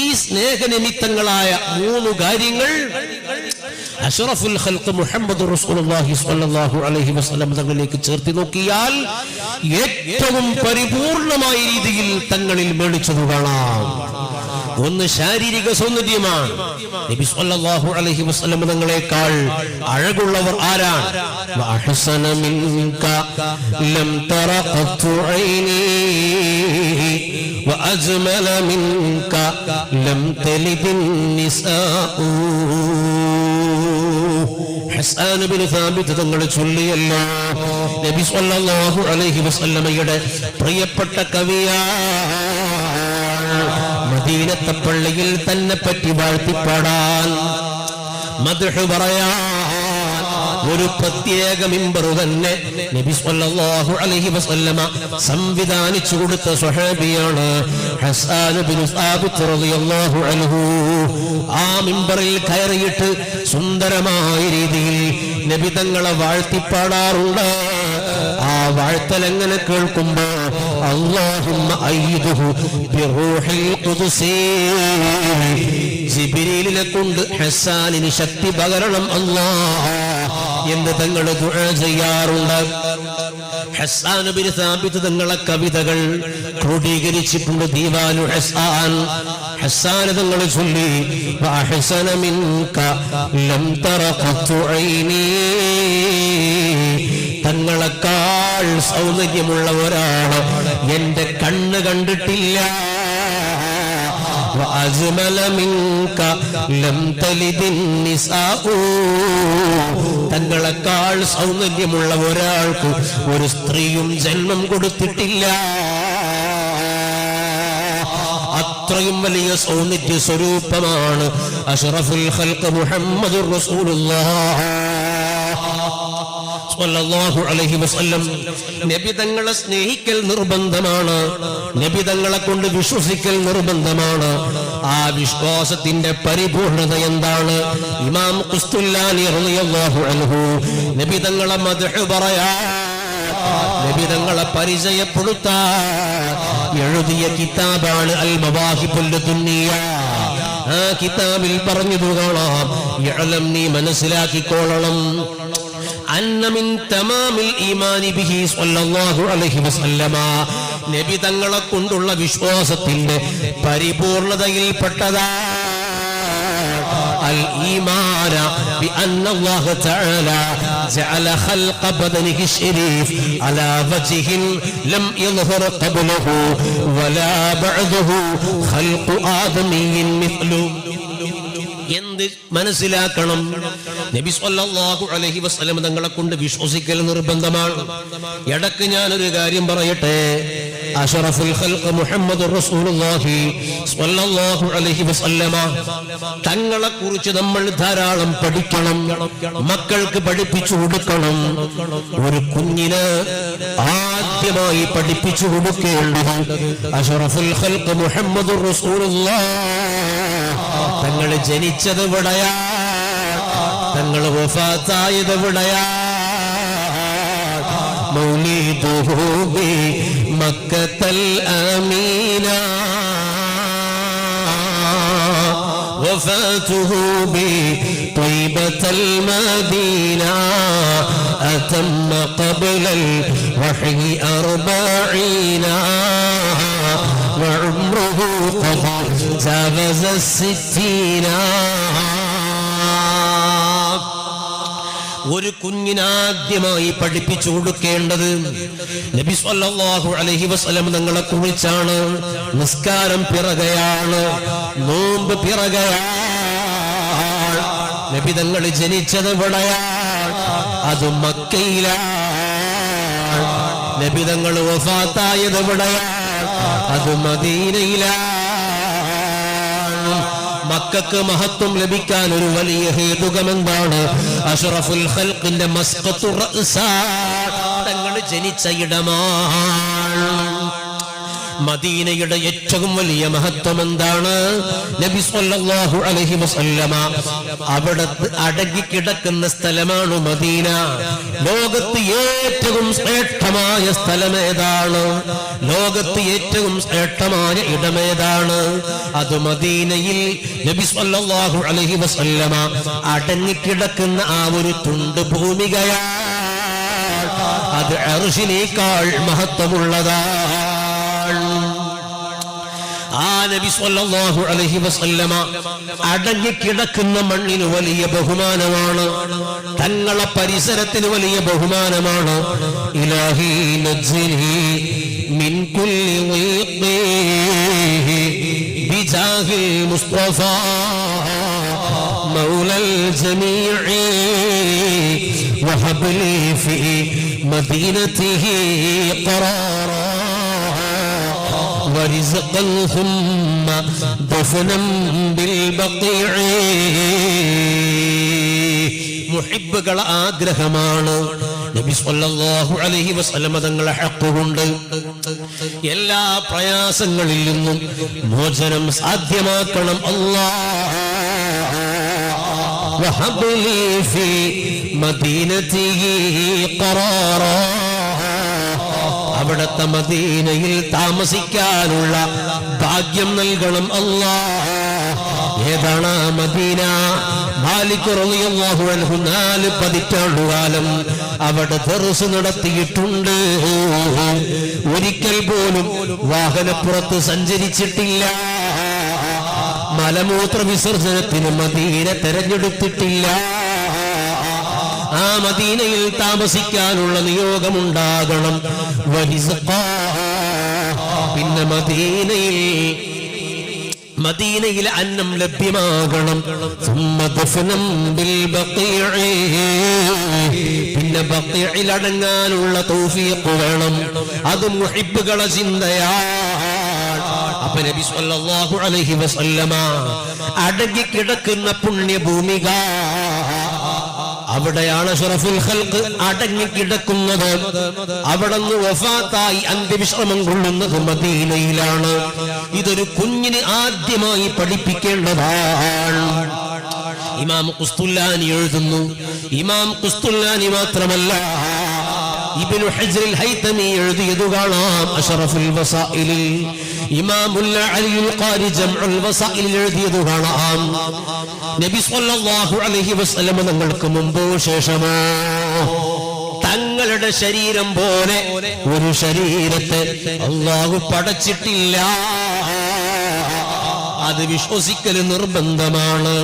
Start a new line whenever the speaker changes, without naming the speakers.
ഈ സ്നേഹനിമിത്തങ്ങളായ 3 കാര്യങ്ങൾ അഷ്റഫുൽ ഖൽഖ് മുഹമ്മദ് റസൂലുള്ളാഹി സ്വല്ലല്ലാഹു അലൈഹി വസല്ലം തങ്ങളിലേക്ക് ചേർത്ത് നോക്കിയാൽ ഏറ്റവും പരിപൂർണമായ രീതിയിൽ തങ്ങളിൽ മേളിച്ചത് കാണാം. ഒന്ന് ശാരീരിക സൗന്ദര്യമാണ്. നബി സ്വല്ലല്ലാഹു അലൈഹി വസല്ലം തങ്ങളെക്കാൾ അഴകുള്ളവർ ആരാണ്? വഅഹ്സന മിൻക ലം തറ ഖത്തു ഐനി വഅജ്മല മിൻക ലം തലിദിൻ നിസാഉ. ഹസ്സാൻ ഇബ്നു സാബിത്ത് തങ്ങൾ ചൊല്ലിയല്ലോ, നബി സ്വല്ലല്ലാഹു അലൈഹി വസല്ലമയുടെ പ്രിയപ്പെട്ട കവിയാണ്. മദീനത്തെ പള്ളിയിൽ തന്നെ പറ്റി വാഴ്ത്തിപ്പാടാൻ, മദ്ഹ് പറയാൻ ഒരു പ്രത്യേക മിമ്പർ തന്നെ നബി സ്വല്ലല്ലാഹു അലൈഹി വസല്ലമ സംവിധാനിച്ചു കൊടുത്ത സ്വഹാബിയാണ് ഹസ്സാൻ ഇബ്നു സാബിത്ത് റളിയല്ലാഹു അൻഹു. ആ മിമ്പറിൽ കയറിയിട്ട് സുന്ദരമായ രീതിയിൽ നബി തങ്ങളെ വാഴ്ത്തിപ്പാടാറുണ്ട്. ആ വാഴ്ത്തൽ എങ്ങനെ കേൾക്കുമ്പോ അല്ലാഹുമ്മ അയ്യിദുഹു ബിറൂഹിൽ ഖുദ്സി, ജിബ്രീലിനെ കൊണ്ട് ഹസ്സാനിന് ശക്തി പകരണം അല്ലാഹ് എന്ന് തങ്ങൾ ദുആ ചെയ്യാറുണ്ട്. ഹസ്സാൻ ഇബ്നു സാബിത്ത് തങ്ങളെ കവിതകൾ ക്രോഡീകരിച്ചിട്ടുണ്ട്. ദീവാനു ഹസ്സാൻ, ഹസ്സാൻ തങ്ങൾ ചൊല്ലി വഅഹ്സന മിൻക ലം തറ ഖത്തു ഐനി, തങ്ങളെക്കാൾ സൗന്ദര്യമുള്ള ഒരാള് എന്റെ കണ്ണ് കണ്ടിട്ടില്ല. വഅജ്മല മിൻക ലം തലിദിൻ നിസാഉ, തങ്ങളെക്കാൾ സൗന്ദര്യമുള്ള ഒരാൾക്ക് ഒരു സ്ത്രീയും ജന്മം കൊടുത്തിട്ടില്ല. അത്രയും വലിയ സൗന്ദര്യ സ്വരൂപമാണ് അഷ്റഫുൽ ഖൽഖ് മുഹമ്മദുർ റസൂലുള്ളാഹ് സ്വല്ലല്ലാഹു അലൈഹി വസല്ലം. നബി തങ്ങളെ സ്നേഹിക്കൽ നിർബന്ധമാണ്, നബി തങ്ങളെ കൊണ്ട് വിശ്വസിക്കൽ നിർബന്ധമാണ്. ആ വിശ്വാസത്തിന്റെ പരിപൂർണത എന്താണ്? ഇമാം ഖുസ്തുല്ലാനി റളിയല്ലാഹു അൻഹു നബി തങ്ങളെ മദ്ഹ് പറയാൻ, നബി തങ്ങളെ പരിചയപ്പെടുത്താൻ എഴുതിയ കിതാബാണ് അൽ മവാഹിബുൽ ദുനിയ. ആ കിതാബിൽ പറഞ്ഞതു കാണാം, യഅലം, നീ മനസ്സിലാക്കിക്കോളണം, അന്ന മിൻ തമാമിൽ ഈമാനി ബിഹി സ്വല്ലല്ലാഹു അലൈഹി വസല്ലമ, നബി തങ്ങളെ കൊണ്ടുള്ള വിശ്വാസത്തിന്റെ പരിപൂർണതയിൽപ്പെട്ടതാണ് അൽ ഈമാന ബി അന്നല്ലാഹു തആല ജഅല ഖൽഖ ബദനിഹി ശരീഫ് അലാ വജ്ഹിൻ ലം യദ്ഹർ ഖബ്ലഹു വലാ ബഅദഹു ഖൽഖു ആദമിയ്യിൻ മിത്ലു. എന്ത് മനസ്സിലാക്കണം? നബി സ്വല്ലല്ലാഹു അലൈഹി വസല്ലം തങ്ങളെ കൊണ്ട് വിശ്വസിക്കൽ നിർബന്ധമാണ്. ഇടക്ക് ഞാനൊരു കാര്യം പറയട്ടെ, അഷ്റഫുൽ ഖൽഖ് മുഹമ്മദുർ റസൂലുള്ളാഹി സ്വല്ലല്ലാഹു അലൈഹി വസല്ലമ തങ്ങളെ കുറിച്ച് നമ്മൾ ധാരാളം പഠിക്കണം, മക്കൾക്ക് പഠിപ്പിച്ചു കൊടുക്കണം. ഒരു കുഞ്ഞിന് ആദ്യമായി പഠിപ്പിച്ചു കൊടുക്കേണ്ടത് അഷ്റഫുൽ ഖൽഖ് മുഹമ്മദുർ റസൂലുള്ളാഹി തങ്ങൾ ജനിച്ചത് എവിടെയാ, തങ്ങൾ വഫാത്തായത് എവിടെയാ? മൗലിദുഹു ബി മക്കത്തൽ അമീന വഫാതുഹു ബി ത്വയ്ബത്തൽ മദീന അതമ്മ ഖബ്ലൽ വഹി 40 وعمره قد جاوز 60. ഒരു കുഞ്ഞിനാദ്യമായി പഠിപ്പിച്ചു കൊടുക്കേണ്ടത് നബി സ്വല്ലല്ലാഹു അലൈഹി വസല്ലം തങ്ങളെ കുറിച്ചാണ്. നിസ്കാരം പിറകയാണ്, നോമ്പ് പിറകയാണ്. നബി തങ്ങൾ ജനിച്ചത് എവിടെയാണ്? അത് മക്കയിലാണ്. നബി തങ്ങൾ വഫാത്തായത് എവിടെയാണ്? അത് മദീനയിലാണ്. മക്കൾക്ക് മഹത്വം ലഭിക്കാൻ ഒരു വലിയ ഹേതുകമെന്താണ്? അഷ്റഫുൽ ഖൽഖിന്റെ മസ്ഖത്തു റഅ്സ, തങ്ങൾ ജനിച്ച ഇടമാണ്. മദീനയുടെ ഏറ്റവും വലിയ മഹത്വം എന്താണ്? നബി സല്ലല്ലാഹു അലൈഹി വസല്ലമ അവിടെ അടങ്ങിക്കിടക്കുന്ന സ്ഥലമാണ് മദീന. ലോകത്ത് ഏറ്റവും ശ്രേഷ്ഠമായ സ്ഥലമേതാണ്? ലോകത്ത് ഏറ്റവും ശ്രേഷ്ഠമായ ഇടമേതാണ്? അത് മദീനയിൽ നബി സല്ലല്ലാഹു അലൈഹി വസല്ലമ അടങ്ങിക്കിടക്കുന്ന ആ ഒരു തുണ്ട് ഭൂമികയാണ്. അത് അർശിനേക്കാൾ മഹത്വമുള്ളതാണ്. ആ നബി സല്ലല്ലാഹു അലൈഹി വസല്ലമ അടങ്ങിക്കിടക്കുന്ന മണ്ണിന് വലിയ ബഹുമാനമാണ്. തങ്ങളെ പരിസരത്തിന് വലിയ ബഹുമാനമാണ്. ഇലാഹി നജ്ജിനി മിൻ കുല്ലി ളീഖി ബിജാഹിൽ മുസ്തഫ മൗലൽ ജമീഇ വഹബ് ലി ഫീ മദീനതിഹി ഖറാറാ ورزقا ثم دفنا بالبقيع. മുഹിബ്ബുകളുടെ ആഗ്രഹമാണ് നബി സല്ലല്ലാഹു അലൈഹി വസല്ലം തങ്ങളെ ഹഖ് കൊണ്ട് എല്ലാ പ്രയാസങ്ങളിൽ നിന്നും മോചനം സാധ്യമാക്കണം. അല്ലാഹ് വഹബ് ലി ഫീ മദീനതിഹി ഖറാറാ, അവിടത്തെ മദീനയിൽ താമസിക്കാനുള്ള ഭാഗ്യം നൽകണം അല്ലാഹ്. ഏതാണ് മദീന? മാലിക് റളിയല്ലാഹു അൻഹു 4 പതിറ്റാണ്ടുകാലം അവിടെ ദർസ് നടത്തിയിട്ടുണ്ട്. ഒരിക്കൽ പോലും വാഹനപ്പുറത്ത് സഞ്ചരിച്ചിട്ടില്ല. മലമൂത്ര വിസർജനത്തിന് മദീന തെരഞ്ഞെടുത്തിട്ടില്ല. ആ മദീനയിൽ താമസിക്കാനുള്ള നിയോഗമുണ്ടാകണം. പിന്നെ മദീനയിൽ അന്നം ലഭ്യമാകണം. പിന്നെ ബഖീഇൽ അടങ്ങാനുള്ള തൗഫീഖ് വേണം. അത് മുഹിബ്ബുകളുടെ ചിന്തയാണ്. അപ്പൊ നബി സല്ലല്ലാഹു അലൈഹി വസല്ലമ അടങ്ങിക്കിടക്കുന്ന പുണ്യഭൂമിക, അവിടെയാണ് അഷ്റഫുൽ ഖൽഖ് അടങ്ങിക്കിടക്കുന്നത്. അവിടുന്ന് വഫാത്തായി അന്ത്യവിശ്രമം കൊള്ളുന്നത് മദീനയിലാണ്. ഇതൊരു കുഞ്ഞിന് ആദ്യമായി പഠിപ്പിക്കേണ്ടതാണ്. ഇമാം ഖുസ്തുല്ലാനി എഴുതുന്നു. ഇമാം ഖുസ്തുല്ലാനി മാത്രമല്ല, ഇബ്നു ഹജ്റുൽ ഹൈതമി എഴുതിയത് കാണാം അഷ്റഫുൽ വസായിലിൽ. ഇമാമുൽ അലിയുൽ ഖാരി ജംഉൽ വസായിൽ എഴുതിയത് കാണാം. നബി സല്ലല്ലാഹു അലൈഹി വസല്ലം തങ്ങൾക്ക് മുമ്പോ ശേഷമോ തങ്ങളുടെ ശരീരം പോലെ ഒരു ശരീരത്തെ അല്ലാഹു പടച്ചിട്ടില്ല. അത് വിശ്വസിക്കൽ നിർബന്ധമാണ്.